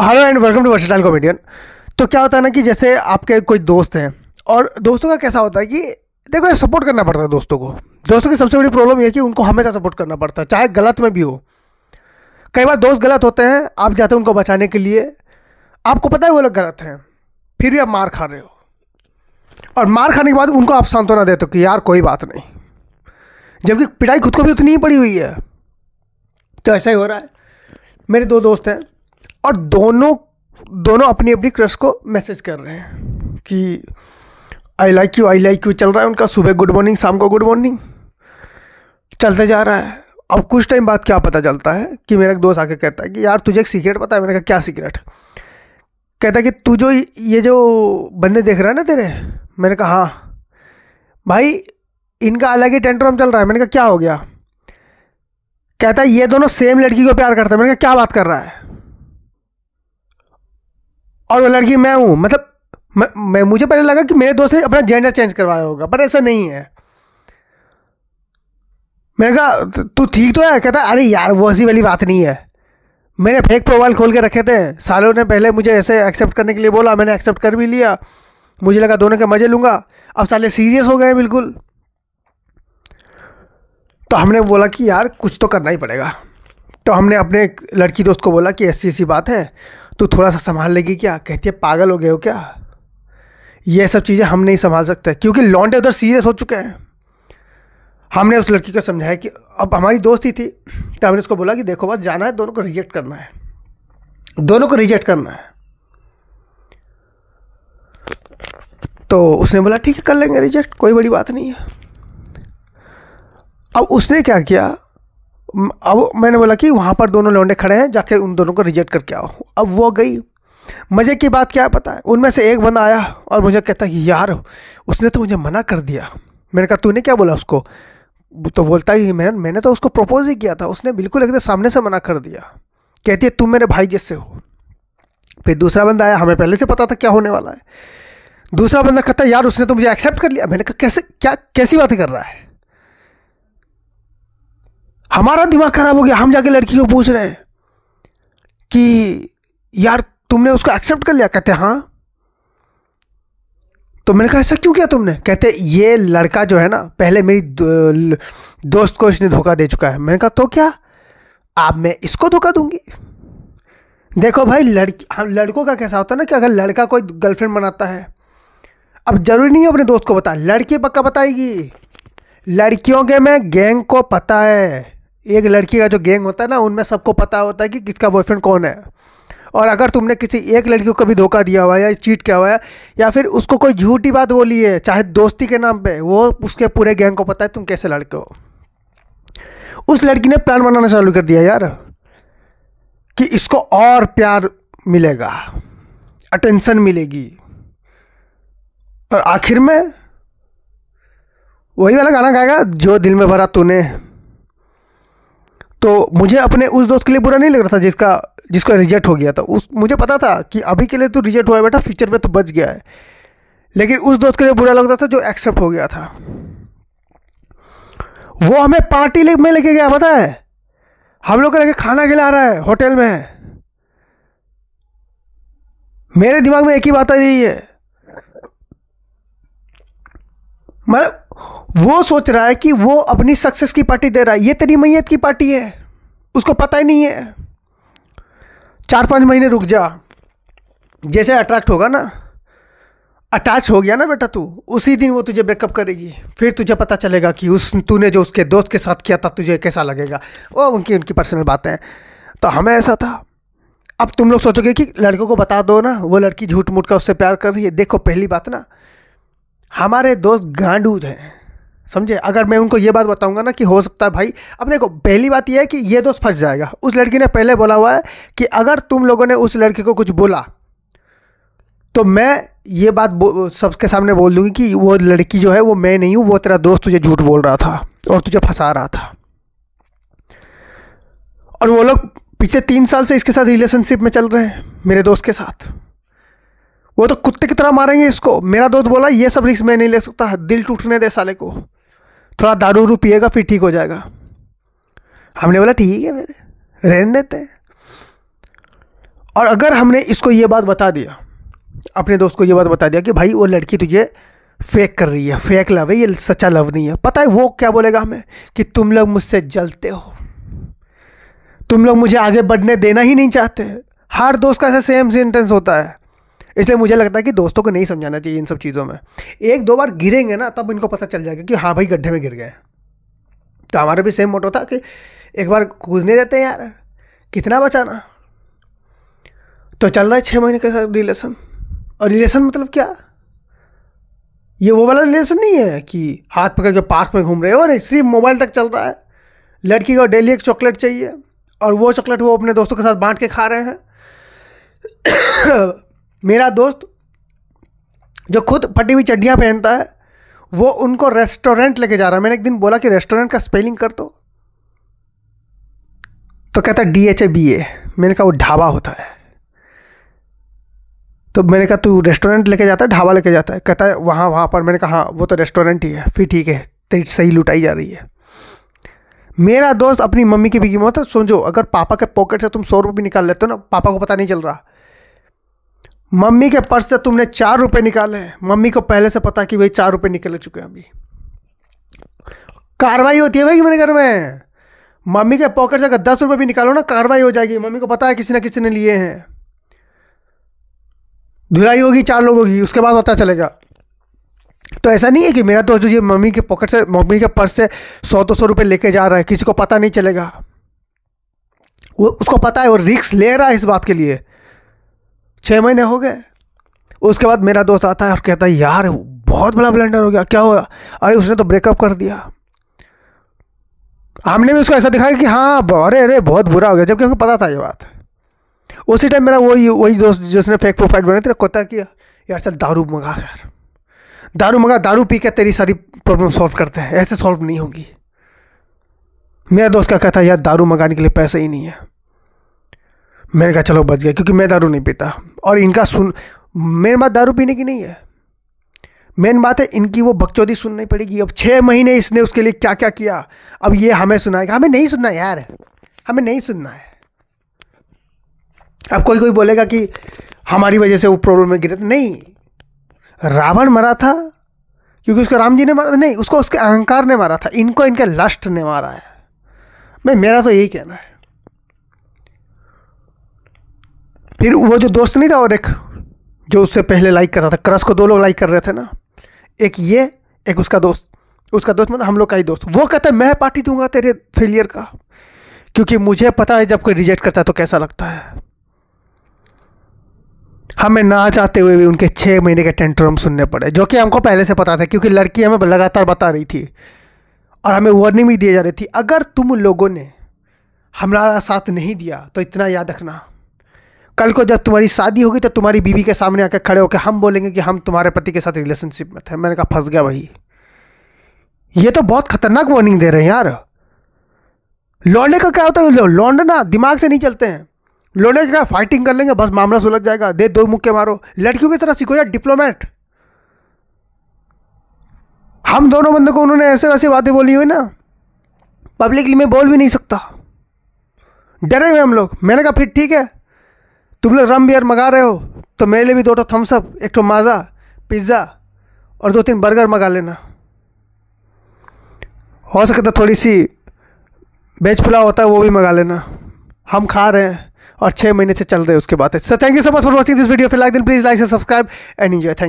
Hello and welcome to versatile comedian. तो क्या होता है ना कि जैसे आपके कोई दोस्त हैं और दोस्तों का कैसा होता है कि देखो ये सपोर्ट करना पड़ता है दोस्तों को। दोस्तों की सबसे बड़ी प्रॉब्लम ये है कि उनको हमेशा सपोर्ट करना पड़ता है, चाहे गलत में भी हो। कई बार दोस्त गलत होते हैं, आप जाते हैं उनको बचाने के लिए, आपको पता है वो लोग गलत हैं, फिर भी आप मार खा रहे हो और मार खाने के बाद उनको आप सांत्वना देते हो कि यार कोई बात नहीं, जबकि पिटाई खुद को भी उतनी ही पड़ी हुई है। तो ऐसा ही हो रहा है। मेरे दो दोस्त हैं और दोनों अपनी अपनी क्रश को मैसेज कर रहे हैं कि आई लाइक यू चल रहा है उनका। सुबह गुड मॉर्निंग, शाम को गुड मॉर्निंग चलते जा रहा है। अब कुछ टाइम बाद क्या पता चलता है कि मेरा एक दोस्त आके कहता है कि यार तुझे एक सीक्रेट पता है। मैंने कहा क्या सीक्रेट? कहता है कि तू जो ये जो बंदे देख रहा है ना तेरे। मैंने कहा हाँ भाई, इनका अलग ही टेंट्रम चल रहा है। मैंने कहा क्या हो गया? कहता है ये दोनों सेम लड़की को प्यार करते हैं। मैंने कहा क्या बात कर रहा है? और वो लड़की मैं हूँ। मतलब मैं मुझे पहले लगा कि मेरे दोस्त ने अपना जेंडर चेंज करवाया होगा, पर ऐसा नहीं है। मैंने कहा तू ठीक तो है? कहता अरे यार वो ऐसी वाली बात नहीं है, मैंने फेक प्रोफाइल खोल के रखे थे। सालों ने पहले मुझे ऐसे एक्सेप्ट करने के लिए बोला, मैंने एक्सेप्ट कर भी लिया। मुझे लगा दोनों के मजे लूँगा, अब साले सीरियस हो गए बिल्कुल। तो हमने बोला कि यार कुछ तो करना ही पड़ेगा। तो हमने अपने लड़की दोस्त को बोला कि ऐसी बात है, तू थोड़ा सा संभाल लेगी क्या? कहती है पागल हो गए हो क्या, ये सब चीज़ें हम नहीं संभाल सकते, क्योंकि लौंडे उधर सीरियस हो चुके हैं। हमने उस लड़की को समझाया कि अब हमारी दोस्ती थी, तो हमने उसको बोला कि देखो बस जाना है, दोनों को रिजेक्ट करना है, दोनों को रिजेक्ट करना है। तो उसने बोला ठीक है कर लेंगे रिजेक्ट, कोई बड़ी बात नहीं है। अब उसने क्या किया, अब मैंने बोला कि वहाँ पर दोनों लौंडे खड़े हैं, जाके उन दोनों को रिजेक्ट करके आओ। अब वो गई। मज़े की बात क्या है पता है, उनमें से एक बंदा आया और मुझे कहता है कि यार उसने तो मुझे मना कर दिया। मैंने कहा तूने क्या बोला उसको? तो बोलता ही मैंने तो उसको प्रपोज ही किया था, उसने बिल्कुल एकदम सामने से मना कर दिया। कहती है तुम मेरे भाई जैसे हो। फिर दूसरा बंदा आया, हमें पहले से पता था क्या होने वाला है। दूसरा बंदा कहता है यार उसने तो मुझे एक्सेप्ट कर लिया। मैंने कहा कैसे, क्या कैसी बातें कर रहा है? हमारा दिमाग खराब हो गया। हम जाके लड़की को पूछ रहे हैं कि यार तुमने उसको एक्सेप्ट कर लिया? कहते हाँ। तो मैंने कहा ऐसा क्यों किया तुमने? कहते ये लड़का जो है ना, पहले मेरी दोस्त को इसने धोखा दे चुका है। मैंने कहा तो क्या, अब मैं इसको धोखा दूंगी? देखो भाई हम लड़कों का कैसा होता है ना कि अगर लड़का कोई गर्लफ्रेंड बनाता है, अब जरूरी नहीं है अपने दोस्त को बता, लड़की पक्का बताएगी। लड़कियों के में गैंग को पता है, एक लड़की का जो गैंग होता है ना, उनमें सबको पता होता है कि किसका बॉयफ्रेंड कौन है। और अगर तुमने किसी एक लड़की को कभी धोखा दिया हुआ है या चीट किया हुआ है या फिर उसको कोई झूठी बात बोली है, चाहे दोस्ती के नाम पे, वो उसके पूरे गैंग को पता है तुम कैसे लड़के हो। उस लड़की ने प्लान बनाना चालू कर दिया यार कि इसको और प्यार मिलेगा, अटेंशन मिलेगी, और आखिर में वही वाला गाना गाएगा जो दिल में भरा तूने। तो मुझे अपने उस दोस्त के लिए बुरा नहीं लग रहा था जिसको रिजेक्ट हो गया था। मुझे पता था कि अभी के लिए तो रिजेक्ट हुआ है बेटा, फ्यूचर में तो बच गया है। लेकिन उस दोस्त के लिए बुरा लग रहा था जो एक्सेप्ट हो गया था। वो हमें पार्टी में लेके गया, पता है, हम लोग को लेके खाना खिला रहा है होटल में। मेरे दिमाग में एक ही बात आ रही है, मतलब वो सोच रहा है कि वो अपनी सक्सेस की पार्टी दे रहा है, ये तेरी मैयत की पार्टी है, उसको पता ही नहीं है। 4-5 महीने रुक जा, जैसे अट्रैक्ट होगा ना, अटैच हो गया ना बेटा तू, उसी दिन वो तुझे ब्रेकअप करेगी। फिर तुझे पता चलेगा कि तूने जो उसके दोस्त के साथ किया था तुझे कैसा लगेगा। वो उनकी पर्सनल बातें हैं। तो हमें ऐसा था। अब तुम लोग सोचोगे कि लड़कों को बता दो ना, वो लड़की झूठ मूठ का उससे प्यार कर रही है। देखो पहली बात ना, हमारे दोस्त गांडूद हैं, समझे। अगर मैं उनको ये बात बताऊंगा ना कि हो सकता है भाई, अब देखो पहली बात ये है कि ये दोस्त फंस जाएगा। उस लड़की ने पहले बोला हुआ है कि अगर तुम लोगों ने उस लड़की को कुछ बोला तो मैं ये बात सबके सामने बोल दूंगी कि वो लड़की जो है वो मैं नहीं हूँ, वो तेरा दोस्त तुझे झूठ बोल रहा था और तुझे फंसा रहा था। और वो लोग पिछले 3 साल से इसके साथ रिलेशनशिप में चल रहे हैं, मेरे दोस्त के साथ। वो तो कुत्ते की तरह मारेंगे इसको। मेरा दोस्त बोला ये सब रिस्क मैं नहीं ले सकता, दिल टूटने दे साले को, थोड़ा दारू उरू पिएगा फिर ठीक हो जाएगा। हमने बोला ठीक है मेरे, रहने देते हैं। और अगर हमने इसको ये बात बता दिया, अपने दोस्त को ये बात बता दिया कि भाई वो लड़की तुझे फेक कर रही है, फेक लव है, ये सच्चा लव नहीं है, पता है वो क्या बोलेगा हमें कि तुम लोग मुझसे जलते हो, तुम लोग मुझे आगे बढ़ने देना ही नहीं चाहते। हर दोस्त का ऐसा सेम सेंटेंस होता है। इसलिए मुझे लगता है कि दोस्तों को नहीं समझाना चाहिए इन सब चीज़ों में। एक दो बार गिरेंगे ना तब इनको पता चल जाएगा कि हाँ भाई गड्ढे में गिर गए। तो हमारा भी सेम मोटो था कि एक बार कूदने देते हैं यार, कितना बचाना। तो चल रहा है 6 महीने का रिलेशन। और रिलेशन मतलब क्या, ये वो वाला रिलेशन नहीं है कि हाथ पकड़ के पार्क में घूम रहे हो, और सिर्फ मोबाइल तक चल रहा है। लड़की को डेली एक चॉकलेट चाहिए और वो चॉकलेट वो अपने दोस्तों के साथ बांट के खा रहे हैं। मेरा दोस्त जो खुद फटी हुई चड्डियाँ पहनता है वो उनको रेस्टोरेंट लेके जा रहा है। मैंने एक दिन बोला कि रेस्टोरेंट का स्पेलिंग कर दो, तो कहता है DHABA। मैंने कहा वो ढाबा होता है। तो मैंने कहा तू रेस्टोरेंट लेके जाता है ढाबा लेके जाता है? कहता है वहाँ पर। मैंने कहा हाँ वो तो रेस्टोरेंट ही है। फिर ठीक है, तेरी सही लुटाई जा रही है। मेरा दोस्त अपनी मम्मी की भी कीमत है। सोचो अगर पापा के पॉकेट से तुम 100 रुपये भी निकाल लेते हो ना, पापा को पता नहीं चल रहा। मम्मी के पर्स से तुमने 4 रुपये निकाले, मम्मी को पहले से पता कि भाई 4 रुपये निकल चुके हैं। अभी कार्रवाई होती है भाई मेरे घर में। मम्मी के पॉकेट से अगर 10 रुपये भी निकालो ना, कार्रवाई हो जाएगी। मम्मी को पता है किसी ना किसी ने लिए हैं, धुलाई होगी 4 लोगों की, उसके बाद पता चलेगा। तो ऐसा नहीं है कि मेरा दोस्त जो ये मम्मी के पॉकेट से, मम्मी के पर्स से 100-200 रुपये लेके जा रहा है, किसी को पता नहीं चलेगा। वो उसको पता है, वो रिस्क ले रहा है इस बात के लिए। 6 महीने हो गए। उसके बाद मेरा दोस्त आता है और कहता है यार बहुत बड़ा ब्लंडर हो गया। क्या हुआ? अरे उसने तो ब्रेकअप कर दिया। हमने भी उसको ऐसा दिखाया कि हाँ अरे बहुत बुरा हो गया, जबकि हमको पता था ये बात। उसी टाइम मेरा वही दोस्त जिसने फेक प्रोफाइल बनाई थी, कहता कि यार चल दारू मंगा, यार दारू मंगा, दारू पी के तेरी सारी प्रॉब्लम सॉल्व करते हैं। ऐसे सॉल्व नहीं होगी। मेरा दोस्त क्या कहता है यार दारू मंगाने के लिए पैसे ही नहीं है। मैंने कहा चलो बच गया, क्योंकि मैं दारू नहीं पीता। और इनका मेन बात दारू पीने की नहीं है, मेन बात है इनकी वो बकचोदी सुननी पड़ेगी। अब 6 महीने इसने उसके लिए क्या क्या किया, अब ये हमें सुनाएगा। हमें नहीं सुनना यार, हमें नहीं सुनना है। अब कोई बोलेगा कि हमारी वजह से वो प्रॉब्लम में गिरे। नहीं, रावण मरा था क्योंकि उसको राम जी ने मारा नहीं, उसको उसके अहंकार ने मारा था। इनको इनके लस्ट ने मारा है। मेरा तो यही कहना है। फिर वो जो दोस्त नहीं था, और एक जो उससे पहले लाइक करता था, क्रश को 2 लोग लाइक कर रहे थे ना, एक ये, एक उसका दोस्त मतलब हम लोग का ही दोस्त। वो कहता है मैं पार्टी दूंगा तेरे फेलियर का, क्योंकि मुझे पता है जब कोई रिजेक्ट करता है तो कैसा लगता है। हमें ना चाहते हुए भी उनके 6 महीने के टेंट्रम सुनने पड़े, जो कि हमको पहले से पता था, क्योंकि लड़की हमें लगातार बता रही थी और हमें वार्निंग भी दी जा रही थी। अगर तुम लोगों ने हमारा साथ नहीं दिया तो इतना याद रखना, कल को जब तुम्हारी शादी होगी तो तुम्हारी बीवी के सामने आकर खड़े होकर हम बोलेंगे कि हम तुम्हारे पति के साथ रिलेशनशिप में थे। मैंने कहा फंस गया भाई। ये तो बहुत खतरनाक वार्निंग दे रहे हैं यार। लौंडे का क्या होता है, लौंडे ना दिमाग से नहीं चलते हैं। लौंडे क्या फाइटिंग कर लेंगे, बस मामला सुलझ जाएगा, दे 2 मुक्के मारो। लड़कियों की तरह सीखो यार डिप्लोमेट। हम दोनों बंदों को उन्होंने ऐसे वैसे बातें बोली हुई ना, पब्लिकली में बोल भी नहीं सकता, डरे हुए हम लोग। मैंने कहा फिर ठीक है, तुम लोग रम बियर मंगा रहे हो तो मेरे लिए भी 2 थम्स अप, 1 माजा, पिज़्ज़ा और 2-3 बर्गर मंगा लेना। हो सकता है थोड़ी सी वेज पुलाव होता है वो भी मंगा लेना। हम खा रहे हैं और 6 महीने से चल रहे हैं उसके बाद। So thank you so much for watching this video. फिर like then please like and subscribe and enjoy. Thank